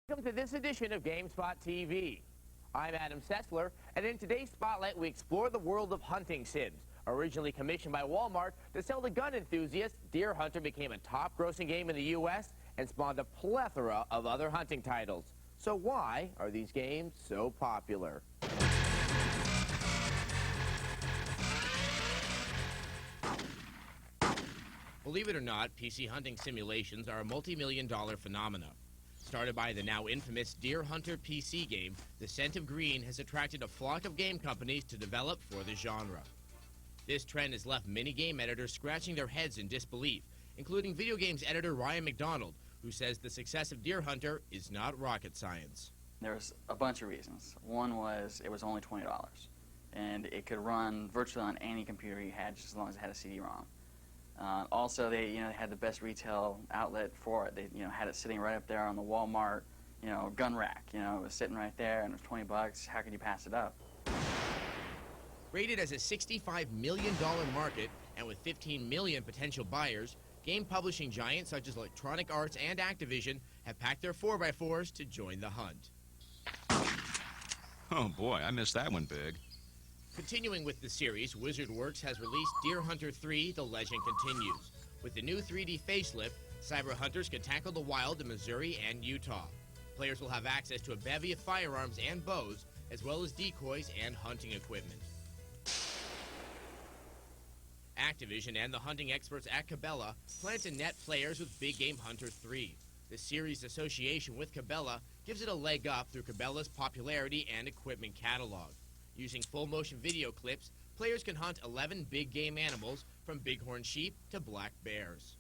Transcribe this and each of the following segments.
Welcome to this edition of Gamespot TV. I'm Adam Sessler, and in today's Spotlight, we explore the world of hunting sims. Originally commissioned by Walmart to sell to gun enthusiasts, Deer Hunter became a top-grossing game in the U.S. and spawned a plethora of other hunting titles. So why are these games so popular? Believe it or not, PC hunting simulations are a multi-million-dollar phenomenon. Started by the now infamous Deer Hunter PC game, the scent of green has attracted a flock of game companies to develop for the genre. This trend has left many game editors scratching their heads in disbelief, including video games editor Ryan McDonald, who says the success of Deer Hunter is not rocket science. There's a bunch of reasons. One was it was only $20, and it could run virtually on any computer you had, just as long as it had a CD-ROM. Also, they had the best retail outlet for it. They had it sitting right up there on the Walmart gun rack. It was sitting right there, and it was $20. How could you pass it up? Rated as a $65 million market and with 15 million potential buyers, game publishing giants such as Electronic Arts and Activision have packed their 4x4s to join the hunt. Oh boy, I missed that one big. Continuing with the series, Wizard Works has released Deer Hunter 3: The Legend Continues. With the new 3D facelift, cyber hunters can tackle the wild in Missouri and Utah. Players will have access to a bevy of firearms and bows, as well as decoys and hunting equipment. Activision and the hunting experts at Cabela plan to net players with Big Game Hunter 3. The series' association with Cabela gives it a leg up through Cabela's popularity and equipment catalog. Using full-motion video clips, players can hunt 11 big game animals, from bighorn sheep to black bears.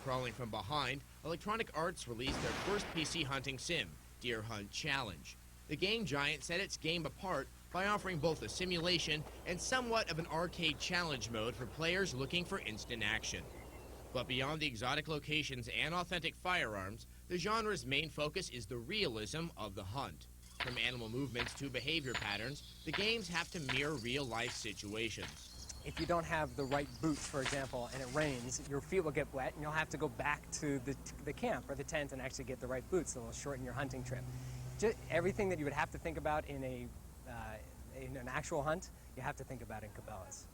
Crawling from behind, Electronic Arts released their first PC hunting sim, Deer Hunt Challenge. The game giant set its game apart by offering both a simulation and somewhat of an arcade challenge mode for players looking for instant action. But beyond the exotic locations and authentic firearms, the genre's main focus is the realism of the hunt. From animal movements to behavior patterns, the games have to mirror real-life situations. If you don't have the right boots, for example, and it rains, your feet will get wet, and you'll have to go back to the camp or the tent and actually get the right boots, so it'll shorten your hunting trip. Just everything that you would have to think about in an actual hunt, you have to think about in Cabela's.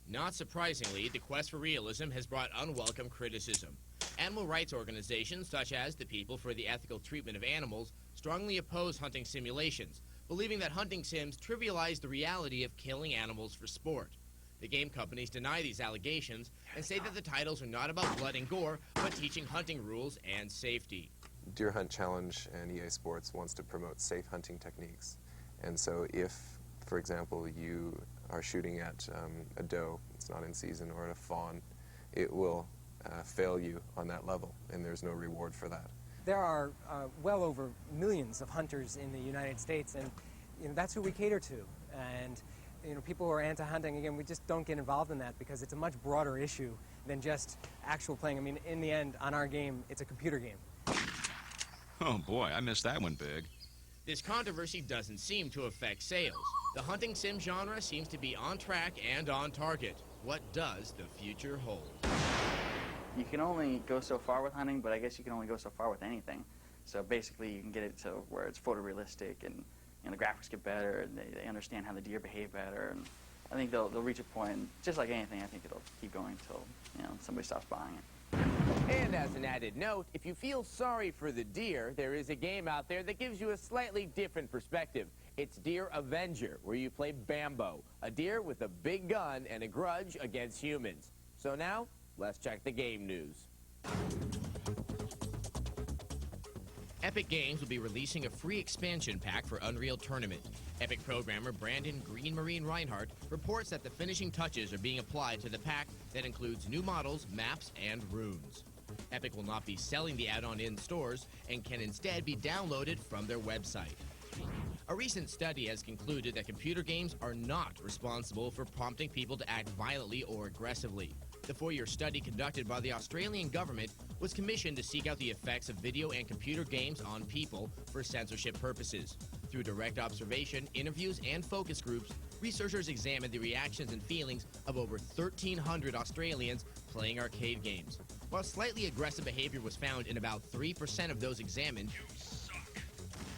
Not surprisingly, the quest for realism has brought unwelcome criticism. Animal rights organizations such as the People for the Ethical Treatment of Animals strongly oppose hunting simulations, believing that hunting sims trivialize the reality of killing animals for sport. The game companies deny these allegations and say that the titles are not about blood and gore, but teaching hunting rules and safety. Deer Hunt Challenge and EA Sports wants to promote safe hunting techniques. And so if, for example, you are shooting at a doe, it's not in season, or at a fawn, it will fail you on that level, and there's no reward for that. There are well over millions of hunters in the United States, and that's who we cater to. And people who are anti-hunting, again, we just don't get involved in that because it's a much broader issue than just actual playing. I mean, in the end, on our game, it's a computer game. Oh boy, I missed that one big. This controversy doesn't seem to affect sales. The hunting sim genre seems to be on track and on target. What does the future hold? You can only go so far with hunting, but I guess you can only go so far with anything. So basically, you can get it to where it's photorealistic, and the graphics get better, and they understand how the deer behave better. And I think they'll reach a point, just like anything. I think it'll keep going until somebody stops buying it. And as an added note, if you feel sorry for the deer, there is a game out there that gives you a slightly different perspective. It's Deer Avenger, where you play Bambo, a deer with a big gun and a grudge against humans. So now, let's check the game news. Epic Games will be releasing a free expansion pack for Unreal Tournament. Epic programmer Brandon Green Marine Reinhardt reports that the finishing touches are being applied to the pack that includes new models, maps, and runes. Epic will not be selling the add-on in stores and can instead be downloaded from their website. A recent study has concluded that computer games are not responsible for prompting people to act violently or aggressively. The 4-year study conducted by the Australian government was commissioned to seek out the effects of video and computer games on people for censorship purposes. Through direct observation, interviews, and focus groups, researchers examined the reactions and feelings of over 1,300 Australians playing arcade games. While slightly aggressive behavior was found in about 3% of those examined,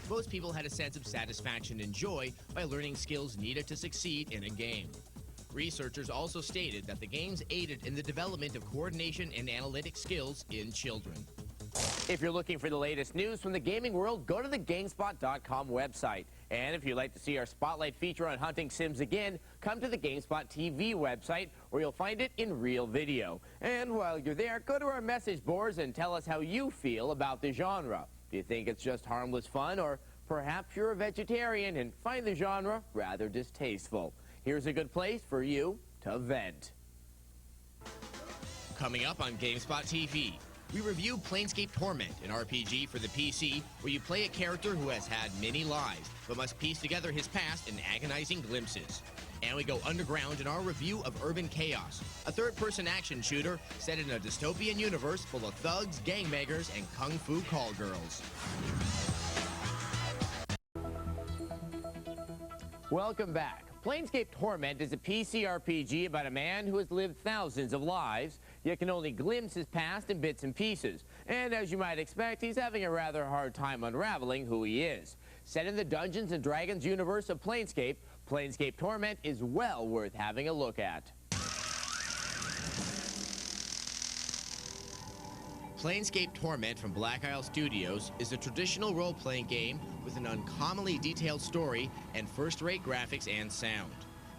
most people had a sense of satisfaction and joy by learning skills needed to succeed in a game. Researchers also stated that the games aided in the development of coordination and analytic skills in children. If you're looking for the latest news from the gaming world, go to the Gamespot.com website. And if you'd like to see our Spotlight feature on hunting sims again, come to the Gamespot TV website, where you'll find it in real video. And while you're there, go to our message boards and tell us how you feel about the genre. Do you think it's just harmless fun, or perhaps you're a vegetarian and find the genre rather distasteful? Here's a good place for you to vent. Coming up on GameSpot TV, we review Planescape Torment, an RPG for the PC where you play a character who has had many lives, but must piece together his past in agonizing glimpses. And we go underground in our review of Urban Chaos, a third-person action shooter set in a dystopian universe full of thugs, gangbangers, and kung fu call girls. Welcome back. Planescape Torment is a PC RPG about a man who has lived thousands of lives, yet can only glimpse his past in bits and pieces. And as you might expect, he's having a rather hard time unraveling who he is. Set in the Dungeons & Dragons universe of Planescape, Planescape Torment is well worth having a look at. Planescape Torment from Black Isle Studios is a traditional role-playing game with an uncommonly detailed story and first-rate graphics and sound.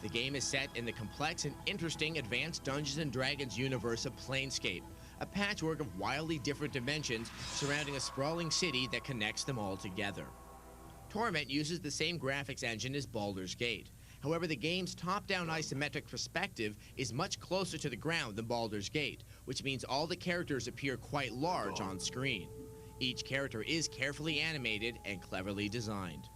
The game is set in the complex and interesting Advanced Dungeons & Dragons universe of Planescape, a patchwork of wildly different dimensions surrounding a sprawling city that connects them all together. Torment uses the same graphics engine as Baldur's Gate. However, the game's top-down isometric perspective is much closer to the ground than Baldur's Gate, which means all the characters appear quite large on screen. Each character is carefully animated and cleverly designed.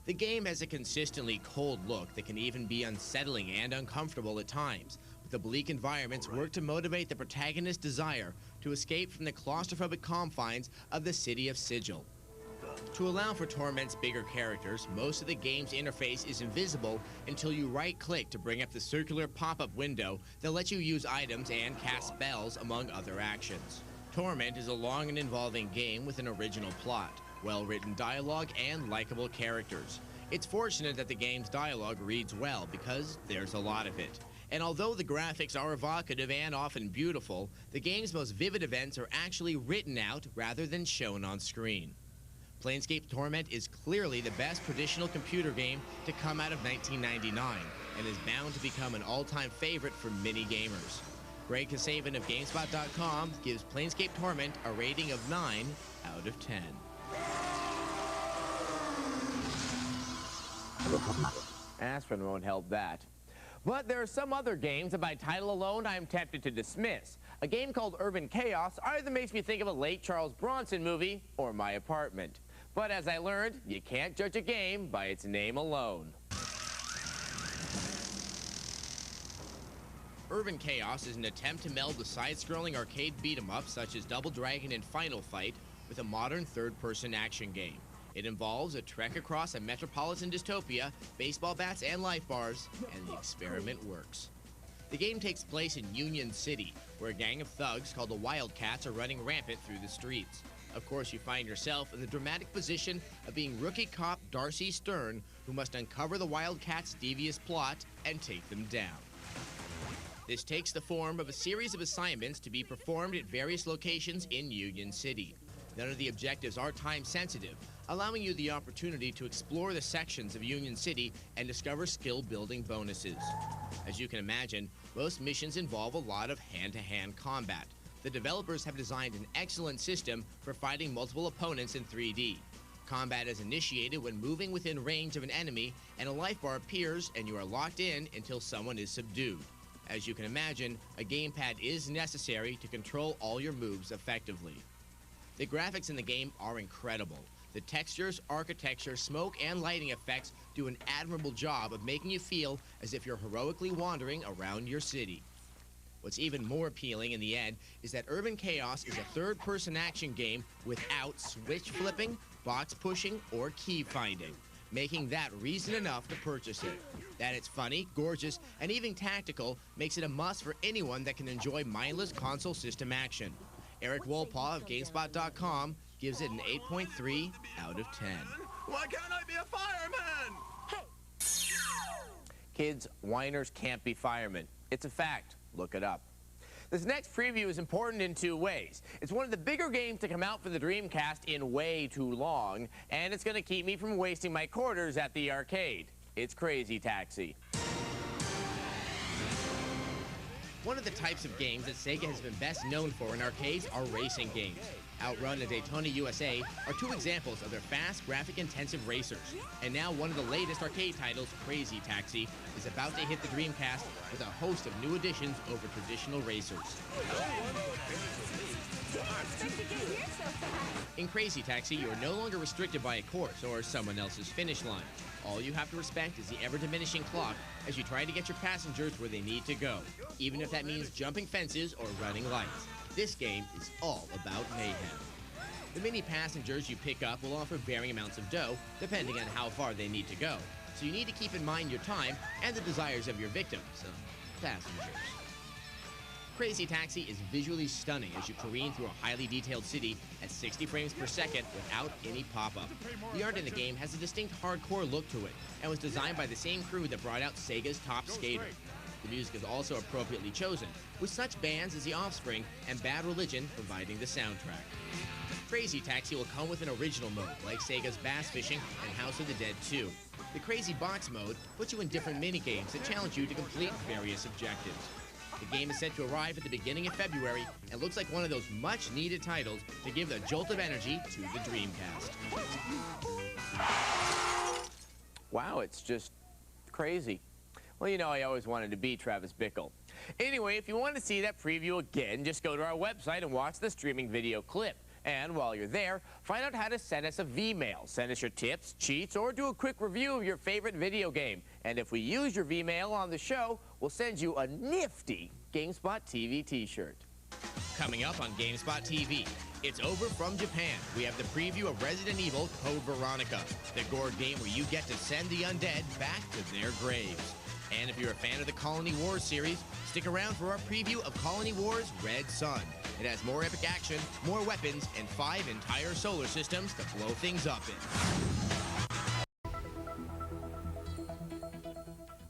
The game has a consistently cold look that can even be unsettling and uncomfortable at times, but the bleak environments work to motivate the protagonist's desire to escape from the claustrophobic confines of the city of Sigil. To allow for Torment's bigger characters, most of the game's interface is invisible until you right-click to bring up the circular pop-up window that lets you use items and cast spells, among other actions. Torment is a long and involving game with an original plot, well-written dialogue, and likable characters. It's fortunate that the game's dialogue reads well because there's a lot of it. And although the graphics are evocative and often beautiful, the game's most vivid events are actually written out rather than shown on screen. Planescape Torment is clearly the best traditional computer game to come out of 1999 and is bound to become an all-time favorite for many gamers. Greg Kasabian of Gamespot.com gives Planescape Torment a rating of 9 out of 10. Aspirin won't help that. But there are some other games that by title alone I am tempted to dismiss. A game called Urban Chaos either makes me think of a late Charles Bronson movie or my apartment. But as I learned, you can't judge a game by its name alone. Urban Chaos is an attempt to meld the side-scrolling arcade beat-em-up such as Double Dragon and Final Fight with a modern third-person action game. It involves a trek across a metropolitan dystopia, baseball bats and life bars, and the experiment works. The game takes place in Union City, where a gang of thugs called the Wildcats are running rampant through the streets. Of course, you find yourself in the dramatic position of being rookie cop Darcy Stern, who must uncover the Wildcats' devious plot and take them down. This takes the form of a series of assignments to be performed at various locations in Union City. None of the objectives are time-sensitive, allowing you the opportunity to explore the sections of Union City and discover skill-building bonuses. As you can imagine, most missions involve a lot of hand-to-hand combat. The developers have designed an excellent system for fighting multiple opponents in 3D. Combat is initiated when moving within range of an enemy, and a life bar appears and you are locked in until someone is subdued. As you can imagine, a gamepad is necessary to control all your moves effectively. The graphics in the game are incredible. The textures, architecture, smoke, and lighting effects do an admirable job of making you feel as if you're heroically wandering around your city. What's even more appealing in the end is that Urban Chaos is a third-person action game without switch flipping, box pushing, or key finding. making that reason enough to purchase it. That it's funny, gorgeous, and even tactical makes it a must for anyone that can enjoy mindless console system action. Eric Wolpaw of Gamespot.com gives it an 8.3 out of 10. Why can't I be a fireman? Kids, whiners can't be firemen. It's a fact. Look it up. This next preview is important in two ways. It's one of the bigger games to come out for the Dreamcast in way too long, and it's going to keep me from wasting my quarters at the arcade. It's Crazy Taxi. One of the types of games that Sega has been best known for in arcades are racing games. Outrun and Daytona USA are two examples of their fast, graphic-intensive racers. And now one of the latest arcade titles, Crazy Taxi, is about to hit the Dreamcast with a host of new additions over traditional racers. In Crazy Taxi, you are no longer restricted by a course or someone else's finish line. All you have to respect is the ever-diminishing clock as you try to get your passengers where they need to go, even if that means jumping fences or running lights. This game is all about mayhem. The mini passengers you pick up will offer varying amounts of dough, depending on how far they need to go, so you need to keep in mind your time and the desires of your victims, passengers. Crazy Taxi is visually stunning as you careen through a highly detailed city at 60 frames per second without any pop-up. The art in the game has a distinct hardcore look to it and was designed by the same crew that brought out Sega's Top Skater. The music is also appropriately chosen, with such bands as The Offspring and Bad Religion providing the soundtrack. Crazy Taxi will come with an original mode, like Sega's Bass Fishing and House of the Dead 2. The Crazy Box mode puts you in different minigames that challenge you to complete various objectives. The game is set to arrive at the beginning of February and looks like one of those much-needed titles to give the jolt of energy to the Dreamcast. Wow, it's just crazy. Well, you know, I always wanted to be Travis Bickle. Anyway, if you want to see that preview again, just go to our website and watch the streaming video clip. And while you're there, find out how to send us a V-mail. Send us your tips, cheats, or do a quick review of your favorite video game. And if we use your V-mail on the show, we'll send you a nifty GameSpot TV t-shirt. Coming up on GameSpot TV, it's over from Japan. We have the preview of Resident Evil Code Veronica, the gore game where you get to send the undead back to their graves. And if you're a fan of the Colony Wars series, stick around for our preview of Colony Wars Red Sun. It has more epic action, more weapons, and 5 entire solar systems to blow things up in.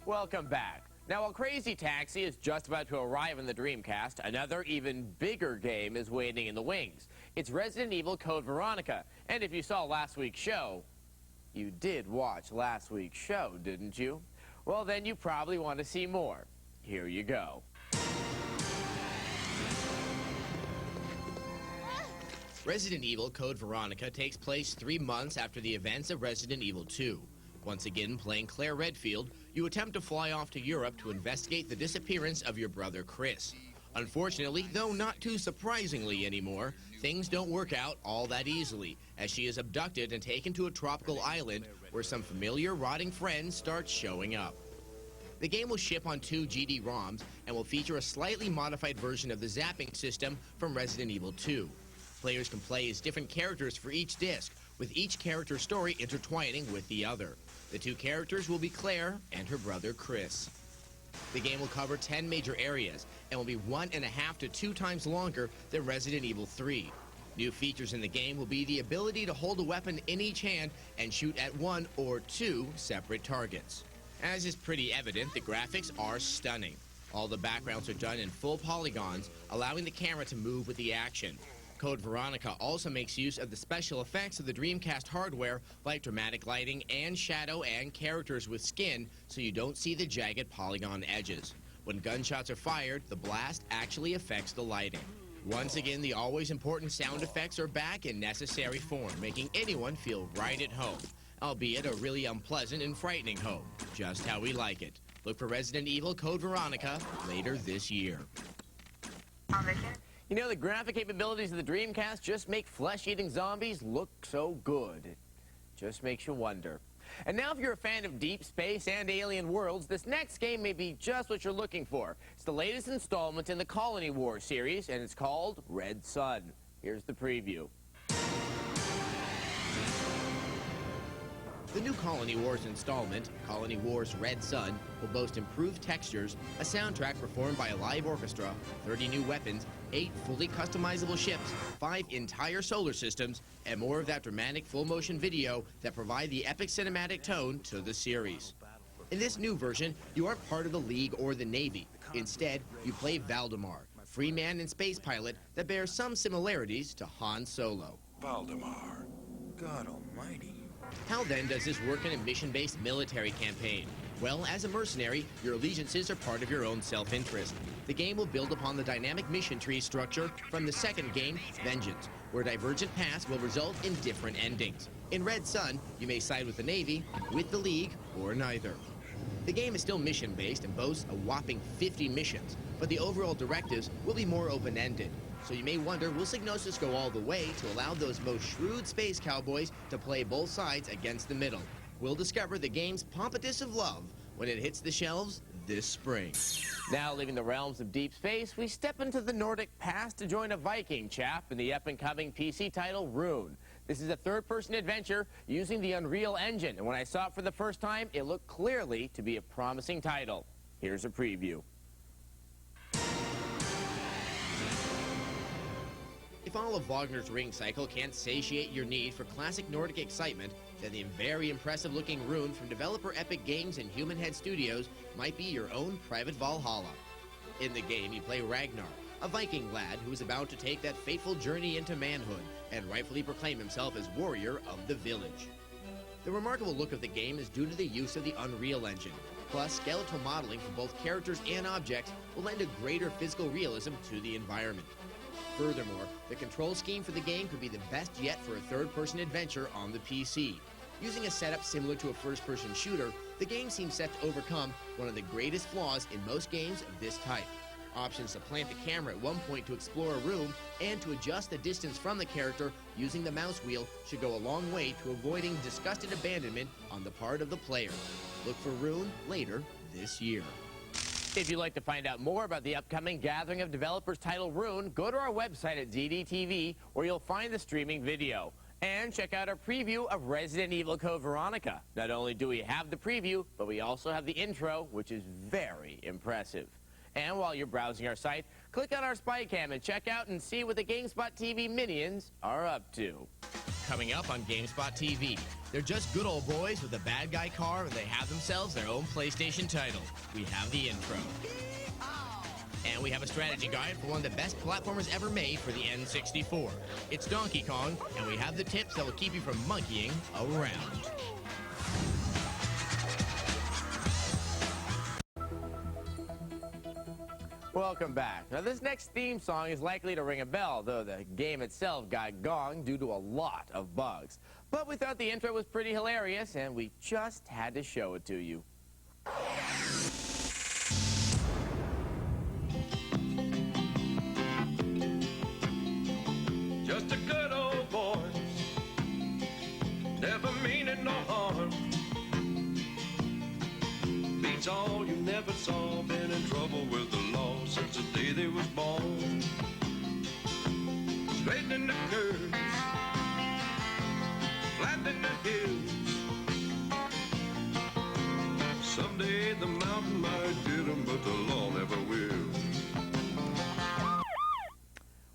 Welcome back. Now, while Crazy Taxi is just about to arrive in the Dreamcast, another even bigger game is waiting in the wings. It's Resident Evil Code Veronica. And if you saw last week's show, you did watch last week's show, didn't you? Well, then you probably want to see more. Here you go. Resident Evil Code Veronica takes place 3 months after the events of Resident Evil 2. Once again, playing Claire Redfield, you attempt to fly off to Europe to investigate the disappearance of your brother Chris. Unfortunately, though not too surprisingly anymore, things don't work out all that easily, as she is abducted and taken to a tropical island where some familiar rotting friends start showing up. The game will ship on 2 GD-ROMs and will feature a slightly modified version of the zapping system from Resident Evil 2. Players can play as different characters for each disc, with each character's story intertwining with the other. The 2 characters will be Claire and her brother Chris. The game will cover 10 major areas and will be 1.5 to 2 times longer than Resident Evil 3. New features in the game will be the ability to hold a weapon in each hand and shoot at 1 or 2 separate targets. As is pretty evident, the graphics are stunning. All the backgrounds are done in full polygons, allowing the camera to move with the action. Code Veronica also makes use of the special effects of the Dreamcast hardware, like dramatic lighting and shadow and characters with skin, so you don't see the jagged polygon edges. When gunshots are fired, the blast actually affects the lighting. Once again, the always important sound effects are back in necessary form, making anyone feel right at home, albeit a really unpleasant and frightening home, just how we like it. Look for Resident Evil Code Veronica later this year. You know, the graphic capabilities of the Dreamcast just make flesh-eating zombies look so good. It just makes you wonder. And now if you're a fan of deep space and alien worlds, this next game may be just what you're looking for. It's the latest installment in the Colony Wars series, and it's called Red Sun. Here's the preview. The new Colony Wars installment, Colony Wars Red Sun, will boast improved textures, a soundtrack performed by a live orchestra, 30 new weapons, 8 fully customizable ships, 5 entire solar systems, and more of that dramatic full-motion video that provide the epic cinematic tone to the series. In this new version, you aren't part of the League or the Navy. Instead, you play Valdemar, free man and space pilot that bears some similarities to Han Solo. Valdemar. God almighty. How then does this work in a mission-based military campaign? Well, as a mercenary, your allegiances are part of your own self-interest. The game will build upon the dynamic mission tree structure from the second game, Vengeance, where divergent paths will result in different endings. In Red Sun, you may side with the Navy, with the League, or neither. The game is still mission-based and boasts a whopping 50 missions, but the overall directives will be more open-ended. So you may wonder, will Psygnosis go all the way to allow those most shrewd space cowboys to play both sides against the middle? We'll discover the game's pompatus of love when it hits the shelves this spring. Now, leaving the realms of deep space, we step into the Nordic past to join a Viking chap in the up-and-coming PC title Rune. This is a third-person adventure using the Unreal Engine, and when I saw it for the first time, it looked clearly to be a promising title. Here's a preview. If all of Wagner's Ring Cycle can't satiate your need for classic Nordic excitement, then the very impressive-looking Rune from developer Epic Games and Human Head Studios might be your own private Valhalla. In the game, you play Ragnar, a Viking lad who is about to take that fateful journey into manhood and rightfully proclaim himself as warrior of the village. The remarkable look of the game is due to the use of the Unreal Engine. Plus, skeletal modeling for both characters and objects will lend a greater physical realism to the environment. Furthermore, the control scheme for the game could be the best yet for a third-person adventure on the PC. Using a setup similar to a first-person shooter, the game seems set to overcome one of the greatest flaws in most games of this type. Options to plant the camera at one point to explore a room and to adjust the distance from the character using the mouse wheel should go a long way to avoiding disgusted abandonment on the part of the player. Look for Rune later this year. If you'd like to find out more about the upcoming gathering of developers titled Rune, go to our website at ZDTV, where you'll find the streaming video. And check out our preview of Resident Evil Code Veronica. Not only do we have the preview, but we also have the intro, which is very impressive. And while you're browsing our site, click on our spy cam and check out and see what the Gamespot TV minions are up to. Coming up on Gamespot TV, they're just good old boys with a bad guy car and they have themselves their own PlayStation title. We have the intro. And we have a strategy guide for one of the best platformers ever made for the N64. It's Donkey Kong, and we have the tips that will keep you from monkeying around. Welcome back. Now, this next theme song is likely to ring a bell, though the game itself got gonged due to a lot of bugs. But we thought the intro was pretty hilarious, and we just had to show it to you. Just a good old boy, never meaning no harm. Beats all you never saw, been in trouble with the law since the day they was born. Straightening the curves, flattening the hills. Someday the mountain might get 'em, but the law never will.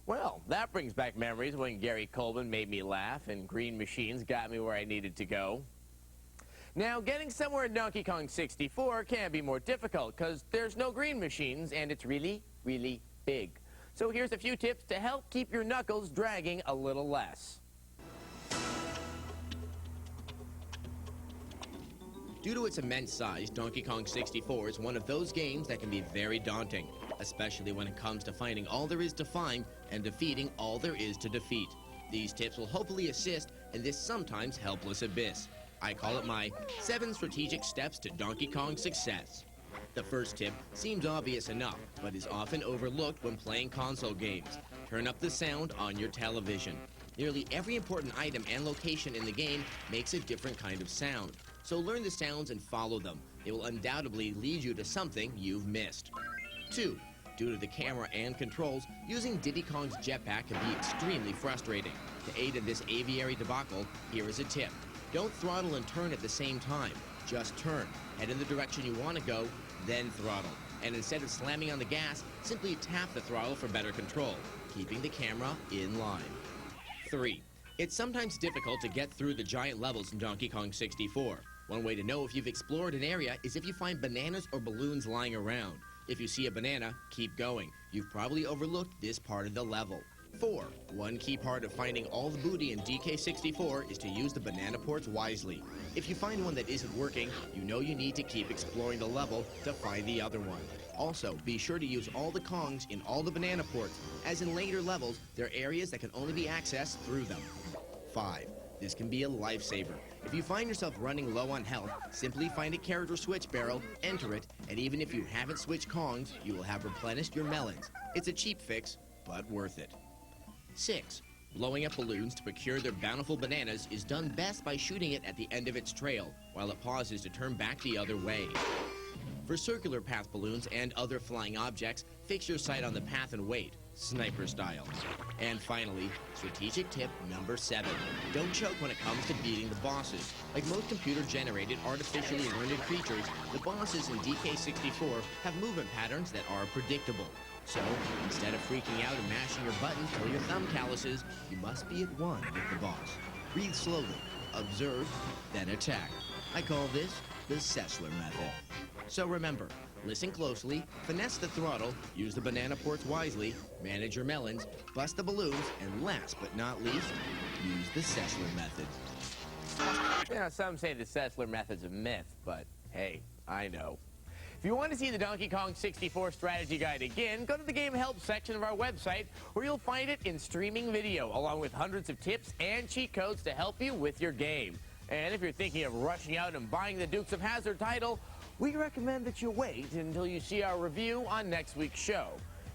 Well, that brings back memories when Gary Coleman made me laugh and Green Machines got me where I needed to go. Now, getting somewhere in Donkey Kong 64 can be more difficult because there's no green machines and it's really, really big. So here's a few tips to help keep your knuckles dragging a little less. Due to its immense size, Donkey Kong 64 is one of those games that can be very daunting, especially when it comes to finding all there is to find and defeating all there is to defeat. These tips will hopefully assist in this sometimes helpless abyss. I call it my 7 strategic steps to Donkey Kong success. The first tip seems obvious enough, but is often overlooked when playing console games. Turn up the sound on your television. Nearly every important item and location in the game makes a different kind of sound. So learn the sounds and follow them. They will undoubtedly lead you to something you've missed. 2. Due to the camera and controls, using Diddy Kong's jetpack can be extremely frustrating. To aid in this aviary debacle, here is a tip. Don't throttle and turn at the same time. Just turn, head in the direction you want to go, then throttle. And instead of slamming on the gas, simply tap the throttle for better control, keeping the camera in line. 3. It's sometimes difficult to get through the giant levels in Donkey Kong 64. One way to know if you've explored an area is if you find bananas or balloons lying around. If you see a banana, keep going. You've probably overlooked this part of the level. 4. One key part of finding all the booty in DK64 is to use the banana ports wisely. If you find one that isn't working, you know you need to keep exploring the level to find the other one. Also, be sure to use all the Kongs in all the banana ports, as in later levels, there are areas that can only be accessed through them. 5. This can be a lifesaver. If you find yourself running low on health, simply find a character switch barrel, enter it, and even if you haven't switched Kongs, you will have replenished your melons. It's a cheap fix, but worth it. 6. Blowing up balloons to procure their bountiful bananas is done best by shooting it at the end of its trail, while it pauses to turn back the other way. For circular path balloons and other flying objects, fix your sight on the path and wait, sniper style. And finally, strategic tip number 7. Don't choke when it comes to beating the bosses. Like most computer-generated, artificially learned creatures, the bosses in DK64 have movement patterns that are predictable. So, instead of freaking out and mashing your buttons till your thumb calluses, you must be at one with the boss. Breathe slowly, observe, then attack. I call this the Sessler method. So remember, listen closely, finesse the throttle, use the banana ports wisely, manage your melons, bust the balloons, and last but not least, use the Sessler method. You know, some say the Sessler method's a myth, but hey, I know. If you want to see the Donkey Kong 64 strategy guide again, go to the Game Help section of our website, where you'll find it in streaming video, along with hundreds of tips and cheat codes to help you with your game. And if you're thinking of rushing out and buying the Dukes of Hazzard title, we recommend that you wait until you see our review on next week's show.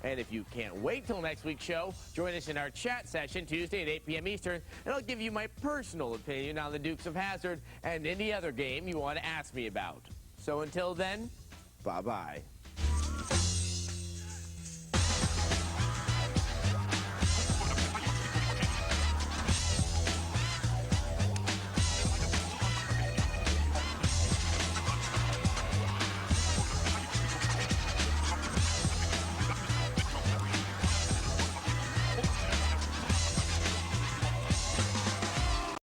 And if you can't wait till next week's show, join us in our chat session Tuesday at 8 p.m. Eastern, and I'll give you my personal opinion on the Dukes of Hazzard and any other game you want to ask me about. So until then, bye-bye.